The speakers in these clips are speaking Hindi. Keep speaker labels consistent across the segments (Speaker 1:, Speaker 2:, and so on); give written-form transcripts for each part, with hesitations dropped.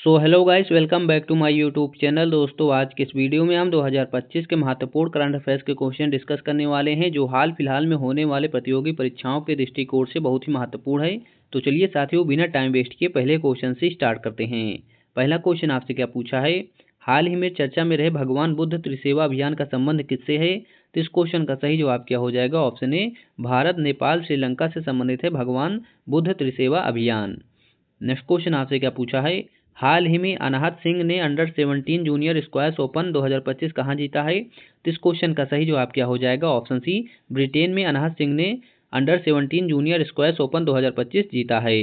Speaker 1: So hello guys, welcome back to my YouTube channel. दोस्तों, आज के इस वीडियो में हम 2025 के महत्वपूर्ण करंट अफेयर्स के क्वेश्चन डिस्कस करने वाले हैं, जो हाल फिलहाल में होने वाले प्रतियोगी परीक्षाओं के दृष्टिकोण से बहुत ही महत्वपूर्ण है। तो चलिए साथियों, बिना टाइम वेस्ट किए पहले क्वेश्चन से स्टार्ट करते हैं। पहला क्वेश्चन आपसे क्या पूछा है, हाल ही में चर्चा में रहे भगवान बुद्ध त्रिसेवा अभियान का संबंध किससे है। तो इस क्वेश्चन का सही जवाब क्या हो जाएगा? ऑप्शन ए, भारत, नेपाल, श्रीलंका से संबंधित है भगवान बुद्ध त्रिसेवा अभियान। नेक्स्ट क्वेश्चन आपसे क्या पूछा है, हाल ही में अनाहत सिंह ने अंडर 17 जूनियर स्क्वैश ओपन 2025 कहाँ जीता है। तो इस क्वेश्चन का सही जवाब क्या हो जाएगा? ऑप्शन सी, ब्रिटेन में अनाहत सिंह ने अंडर 17 जूनियर स्क्वैश ओपन 2025 जीता है।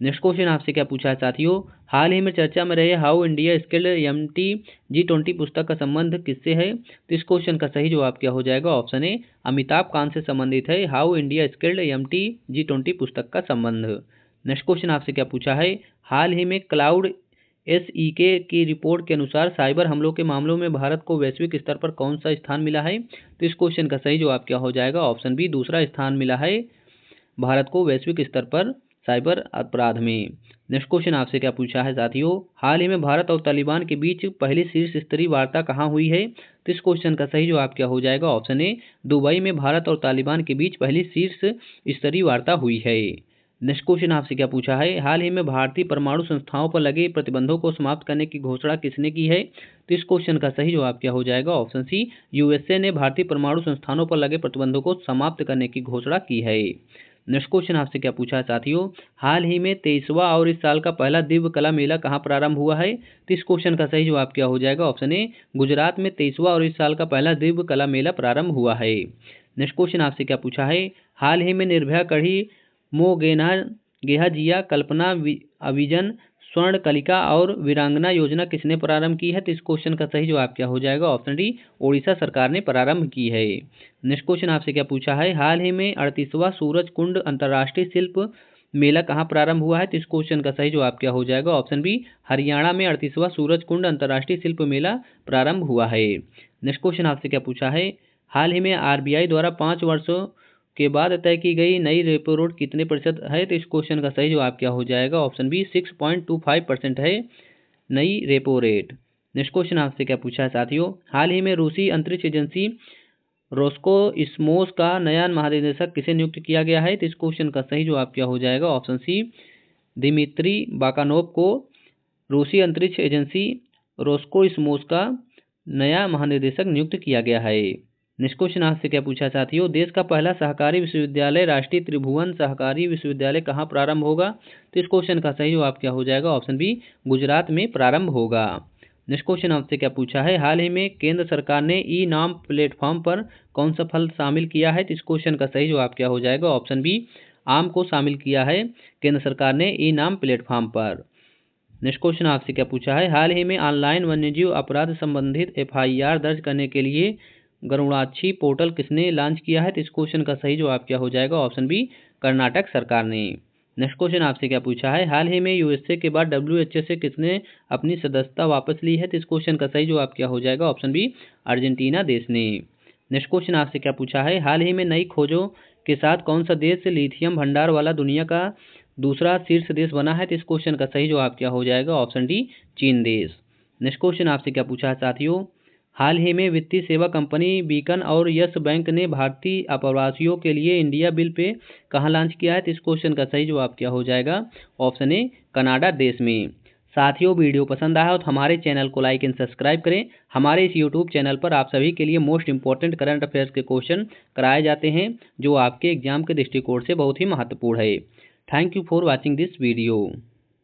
Speaker 1: नेक्स्ट क्वेश्चन आपसे क्या पूछा है साथियों, हाल ही में चर्चा में रहे how India skilled MT G20 पुस्तक का संबंध किससे है। तो इस क्वेश्चन का सही जवाब क्या हो जाएगा? ऑप्शन ए, अमिताभ कांत से संबंधित है how India skilled MT G20 पुस्तक का संबंध। नेक्स्ट क्वेश्चन आपसे क्या पूछा है, हाल ही में क्लाउड SEK की रिपोर्ट के अनुसार साइबर हमलों के मामलों में भारत को वैश्विक स्तर पर कौन सा स्थान मिला है। तो इस क्वेश्चन का सही जवाब क्या हो जाएगा? ऑप्शन बी, दूसरा स्थान मिला है भारत को वैश्विक स्तर पर साइबर अपराध में। नेक्स्ट क्वेश्चन आपसे क्या पूछा है साथियों, हाल ही में भारत और तालिबान के बीच पहली शीर्ष स्तरीय वार्ता कहाँ हुई है। तो इस क्वेश्चन का सही जवाब क्या हो जाएगा? ऑप्शन ए, दुबई में भारत और तालिबान के बीच पहली शीर्ष स्तरीय वार्ता हुई है। नेक्स्ट क्वेश्चन आपसे क्या पूछा है, हाल ही में भारतीय परमाणु संस्थाओं पर लगे प्रतिबंधों को समाप्त करने की घोषणा किसने की है। तो इस क्वेश्चन का सही जवाब क्या हो जाएगा? ऑप्शन सी, USA ने भारतीय परमाणु संस्थानों पर लगे प्रतिबंधों को समाप्त करने की घोषणा की है। नेक्स्ट क्वेश्चन आपसे क्या पूछा है साथियों, हाल ही में 23वां और इस साल का पहला दिव्य कला मेला कहाँ प्रारंभ हुआ है। तो इस क्वेश्चन का सही जवाब क्या हो जाएगा? ऑप्शन ए, गुजरात में 23वां और इस साल का पहला दिव्य कला मेला प्रारंभ हुआ है। नेक्स्ट क्वेश्चन आपसे क्या पूछा है, हाल ही में निर्भया कढ़ी मोगेना गेहाजिया कल्पना अविजन स्वर्ण कलिका और वीरांगना योजना किसने प्रारंभ की है। तो इस क्वेश्चन का सही जवाब क्या हो जाएगा? ऑप्शन डी, ओडिशा सरकार ने प्रारंभ की है। नेक्स्ट क्वेश्चन आपसे क्या पूछा है, हाल ही में 38वां सूरज कुंड अंतर्राष्ट्रीय शिल्प मेला कहाँ प्रारंभ हुआ है। तो इस क्वेश्चन का सही जवाब क्या हो जाएगा? ऑप्शन बी, हरियाणा में 38वां सूरज कुंड अंतर्राष्ट्रीय शिल्प मेला प्रारंभ हुआ है। नेक्स्ट क्वेश्चन आपसे क्या पूछा है, हाल ही में RBI द्वारा 5 वर्षों के बाद तय की गई नई रेपो रेट कितने प्रतिशत है। तो इस क्वेश्चन का सही जवाब क्या हो जाएगा? ऑप्शन बी, 6.25% है नई रेपो रेट। नेक्स्ट क्वेश्चन आपसे क्या पूछा है साथियों, हाल ही में रूसी अंतरिक्ष एजेंसी रोस्कोस्मोस का नया महानिदेशक किसे नियुक्त किया गया है। तो इस क्वेश्चन का सही जवाब क्या हो जाएगा? ऑप्शन सी, दिमित्री बाकानोव को रूसी अंतरिक्ष एजेंसी रोस्कोस्मोस का नया महानिदेशक नियुक्त किया गया है। नेक्स्ट क्वेश्चन आपसे क्या पूछा साथियों, देश का पहला सहकारी विश्वविद्यालय राष्ट्रीय त्रिभुवन सहकारी विश्वविद्यालय कहाँ प्रारंभ होगा। तो इस क्वेश्चन का सही जवाब क्या हो जाएगा? ऑप्शन बी, गुजरात में प्रारंभ होगा। नेक्स्ट क्वेश्चन आपसे क्या पूछा है, हाल ही में केंद्र सरकार ने ई नाम प्लेटफॉर्म पर कौन सा फल शामिल किया है। तो इस क्वेश्चन का सही जवाब क्या हो जाएगा? ऑप्शन बी, आम को शामिल किया है केंद्र सरकार ने ई नाम प्लेटफॉर्म पर। नेक्स्ट क्वेश्चन आपसे क्या पूछा है, हाल ही में ऑनलाइन वन्यजीव अपराध संबंधित FIR दर्ज करने के लिए गरुड़ाक्षी पोर्टल किसने लॉन्च किया है। तो इस क्वेश्चन का सही जवाब क्या हो जाएगा? ऑप्शन बी, कर्नाटक सरकार ने। नेक्स्ट क्वेश्चन आपसे क्या पूछा है, हाल ही में USA के बाद WHO से किसने अपनी सदस्यता वापस ली है। तो इस क्वेश्चन का सही जवाब क्या हो जाएगा? ऑप्शन बी, अर्जेंटीना देश ने। नेक्स्ट क्वेश्चन आपसे क्या पूछा है, हाल ही में नई खोजों के साथ कौन सा देश लिथियम भंडार वाला दुनिया का दूसरा शीर्ष देश बना है। तो इस क्वेश्चन का सही जवाब क्या हो जाएगा? ऑप्शन डी, चीन देश। नेक्स्ट क्वेश्चन आपसे क्या पूछा है साथियों, हाल ही में वित्तीय सेवा कंपनी बीकन और यस बैंक ने भारतीय अप्रवासियों के लिए इंडिया बिल पे कहाँ लॉन्च किया है। तो इस क्वेश्चन का सही जवाब क्या हो जाएगा? ऑप्शन ए, कनाडा देश में। साथियों, वीडियो पसंद आया हो तो हमारे चैनल को लाइक एंड सब्सक्राइब करें। हमारे इस यूट्यूब चैनल पर आप सभी के लिए मोस्ट इंपॉर्टेंट करंट अफेयर्स के क्वेश्चन कराए जाते हैं, जो आपके एग्जाम के दृष्टिकोण से बहुत ही महत्वपूर्ण है। Thank you for watching this video.